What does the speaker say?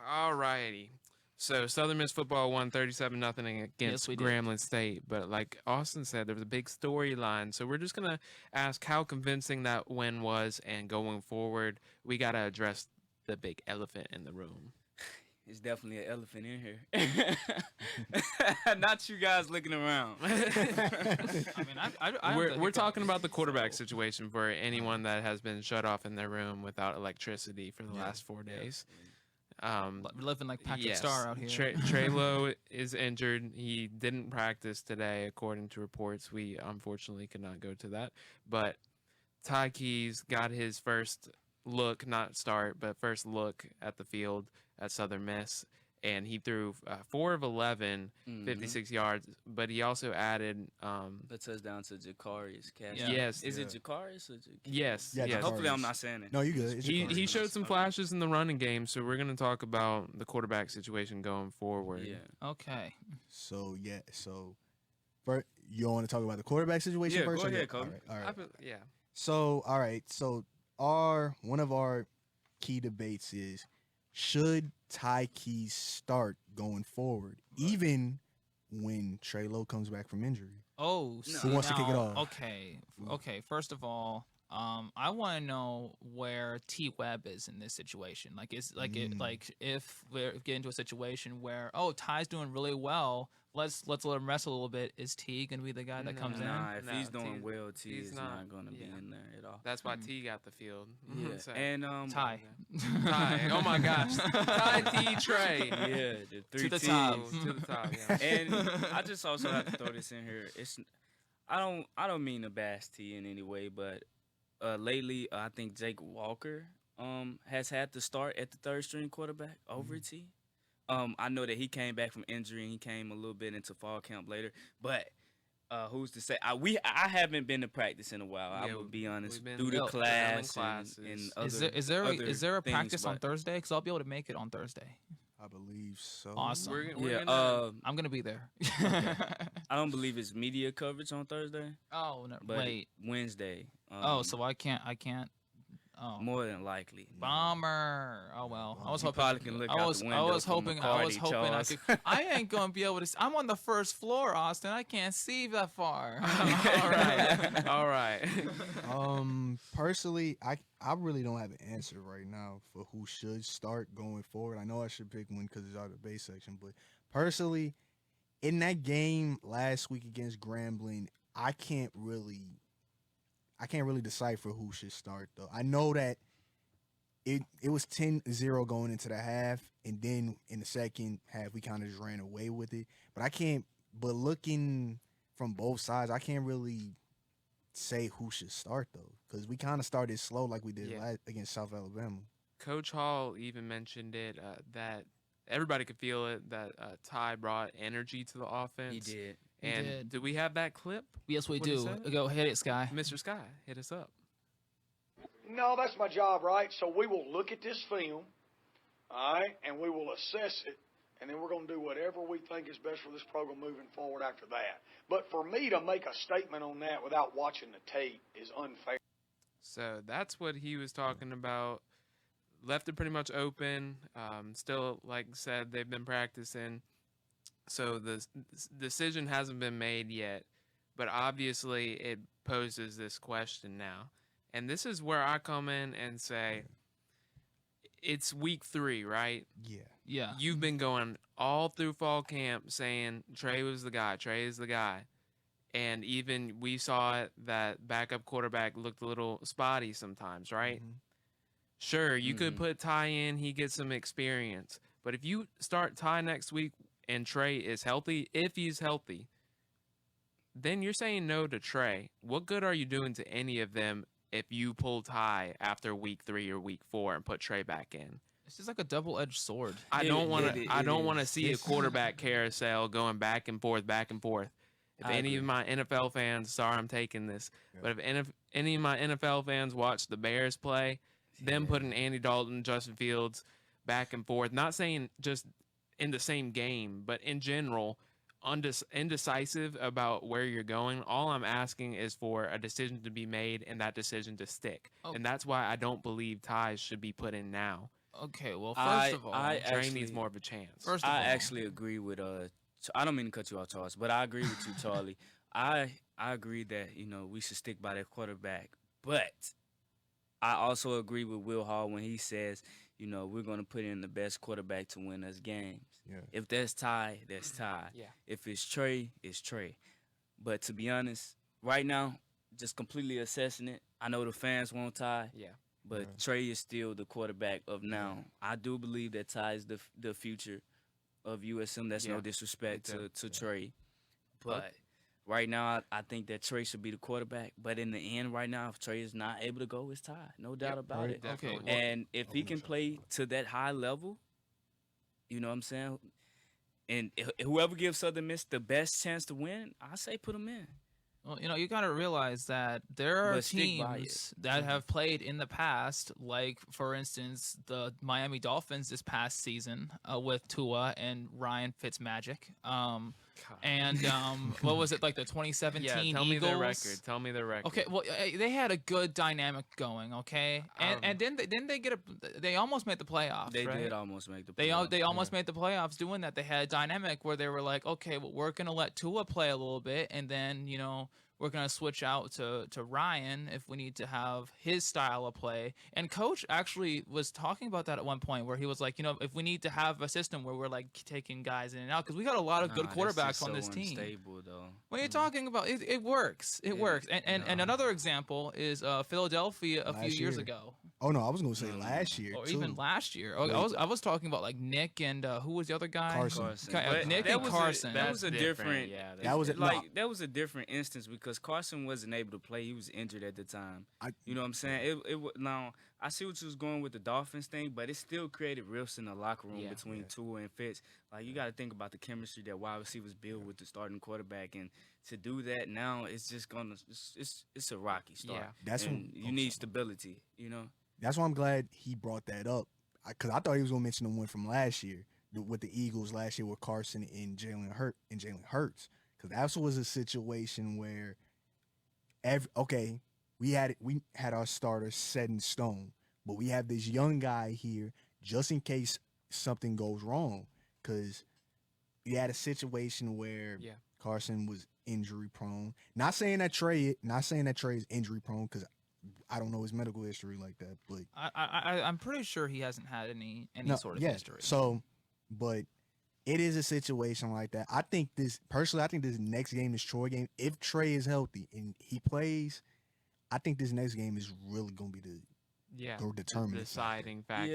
All righty. So Southern Miss football won 37-0 against Grambling State. But like Austin said, there was a big storyline. So we're just going to ask how convincing that win was. And going forward, we got to address the big elephant in the room. It's definitely an elephant in here. Not you guys looking around. We're talking about the quarterback situation for anyone that has been shut off in their room without electricity for the last 4 days. Living like Patrick Starr out here. Trey Lowe is injured. He didn't practice today, according to reports. We unfortunately could not go to that. But Ty Keys got his first look, not start, but first look at the field at Southern Miss, and he threw 4 of 11, 56 yards, but he also added the touchdown to Jakarius Cash. Yeah. Yes. Is it Jakarius or Jakarius? Yes. Yeah, yes. Hopefully I'm not saying it. No, you good. He showed some flashes in the running game, so we're going to talk about the quarterback situation going forward. Yeah. Okay. So, first, you want to talk about the quarterback situation first? Go ahead, Kobe. All right. Yeah. So, all right. So, one of our key debates is, should Ty Keys start going forward, even when Trey Lowe comes back from injury? Oh, who wants to kick it off? Okay. First of all, I want to know where T Webb is in this situation. Like, if we get into a situation where Ty's doing really well, let's let him rest a little bit. Is T gonna be the guy that comes in? If he's doing well, T is not gonna be in there at all. That's why T got the field. Yeah, So- and Ty. Ty. Oh my gosh. Ty, T, Trey. Yeah, the three To the T's. top. To the top. Yeah. And I just also have to throw this in here. I don't mean to bash T in any way, but lately I think Jake Walker has had to start at the third string quarterback over T. I know that he came back from injury and he came a little bit into fall camp later, but who's to say? I haven't been to practice in a while. I will be honest. Through the class and other, is there a things, practice on but- Thursday? Because I'll be able to make it on Thursday. I believe so. Awesome. We're Yeah, gonna, I'm gonna be there. I don't believe it's media coverage on Thursday, Oh no! but Wait. Wednesday. So I can't. Oh, More than likely. bummer. Oh well. I was You hoping. probably can look out the window I was from hoping. McCarty, I Charles. could. I ain't gonna be able to. I'm on the first floor, Austin. I can't see that far. All right. Personally, I really don't have an answer right now for who should start going forward. I know I should pick one because it's out of the base section, but personally, in that game last week against Grambling, I can't really decipher who should start, though. I know that it was 10-0 going into the half, and then in the second half, we kind of just ran away with it. But looking from both sides, I can't really say who should start, though, because we kind of started slow like we did against South Alabama. Coach Hall even mentioned it that everybody could feel it, that Ty brought energy to the offense. He did. And do we have that clip? Yes, we What he do. said? Go hit it, Sky. Mr. Sky, hit us up. No, that's my job, right? So we will look at this film, all right, and we will assess it, and then we're going to do whatever we think is best for this program moving forward after that. But for me to make a statement on that without watching the tape is unfair. So that's what he was talking about. Left it pretty much open. Still, like I said, they've been practicing. So the decision hasn't been made yet, but obviously it poses this question now. And this is where I come in and say, it's week 3, right? Yeah. You've been going all through fall camp saying Trey was the guy, Trey is the guy. And even we saw it that backup quarterback looked a little spotty sometimes, right? Mm-hmm. Sure, you could put Ty in, he gets some experience. But if you start Ty next week and Trey is healthy, if he's healthy, then you're saying no to Trey. What good are you doing to any of them if you pull Ty after week 3 or week 4 and put Trey back in? It's just like a double-edged sword. I don't want to see a quarterback carousel going back and forth, back and forth. If any of my NFL fans, sorry I'm taking this, but if any of my NFL fans watch the Bears play, them putting Andy Dalton, Justin Fields back and forth, not saying just in the same game, but in general, indecisive about where you're going. All I'm asking is for a decision to be made and that decision to stick. And that's why I don't believe ties should be put in now. Okay, well, first of all, I Trey actually needs more of a chance. first of all, I actually agree with I don't mean to cut you off, Charles, but I agree with you, Charlie. I agree that we should stick by that quarterback, but I also agree with Will Hall when he says we're going to put in the best quarterback to win us games. Yeah. If that's Ty, that's Ty. Yeah. If it's Trey, it's Trey. But to be honest, right now, just completely assessing it, I know the fans want Ty. Yeah. But Yeah. Trey is still the quarterback of now. I do believe that Ty is the future of USM. That's Yeah, no disrespect me to Trey. But right now, I think that Trey should be the quarterback. But in the end, right now, if Trey is not able to go, it's Ty. No doubt about right. it. Okay, Definitely. And if he can play to that high level, you know what I'm saying? And whoever gives Southern Miss the best chance to win, I say put him in. well, you got to realize that there are But stick by teams that have played in the past, like for instance the Miami Dolphins this past season with Tua and Ryan Fitzmagic. And what was it, like the 2017 Yeah, tell me Eagles? their record. Tell me their record. Okay, well, they had a good dynamic going, okay, and then they get they almost made the playoffs. They right? did almost make the They playoffs. they almost made the playoffs doing that. They had a dynamic where they were like, okay, well, we're gonna let Tua play a little bit, and then we're gonna switch out to Ryan if we need to have his style of play. And Coach actually was talking about that at one point, where he was like, if we need to have a system where we're like taking guys in and out, because we got a lot of good Nah, that's quarterbacks just on so this team. unstable, though. What are you talking about? It works. It works. And another example is Philadelphia a few Last year year. ago, Oh no, I was gonna say last year or too. even last year. Wait. I was talking about like Nick and who was the other guy? Carson. But Nick that and was Carson. that was a different. Yeah. That was That was a different instance because Carson wasn't able to play. He was injured at the time. You know what I'm saying? Now I see what you was going with the Dolphins thing, but it still created rifts in the locker room between Tua and Fitz. Like you got to think about the chemistry that wide receivers build with the starting quarterback, and to do that now, it's just it's a rocky start. Yeah. That's and when- you need stability. That's why I'm glad he brought that up, because I thought he was gonna mention the one from last year with the Eagles last year with Carson and Jalen Hurts, because that was a situation where we had our starter set in stone, but we have this young guy here just in case something goes wrong, because we had a situation where Carson was injury prone. Not saying that Trey is injury prone, because I don't know his medical history like that, but I'm pretty sure he hasn't had any sort of history. So, but it is a situation like that. I think this next game, this Troy game, if Trey is healthy and he plays, I think this next game is really gonna be the determining deciding factor. Yeah,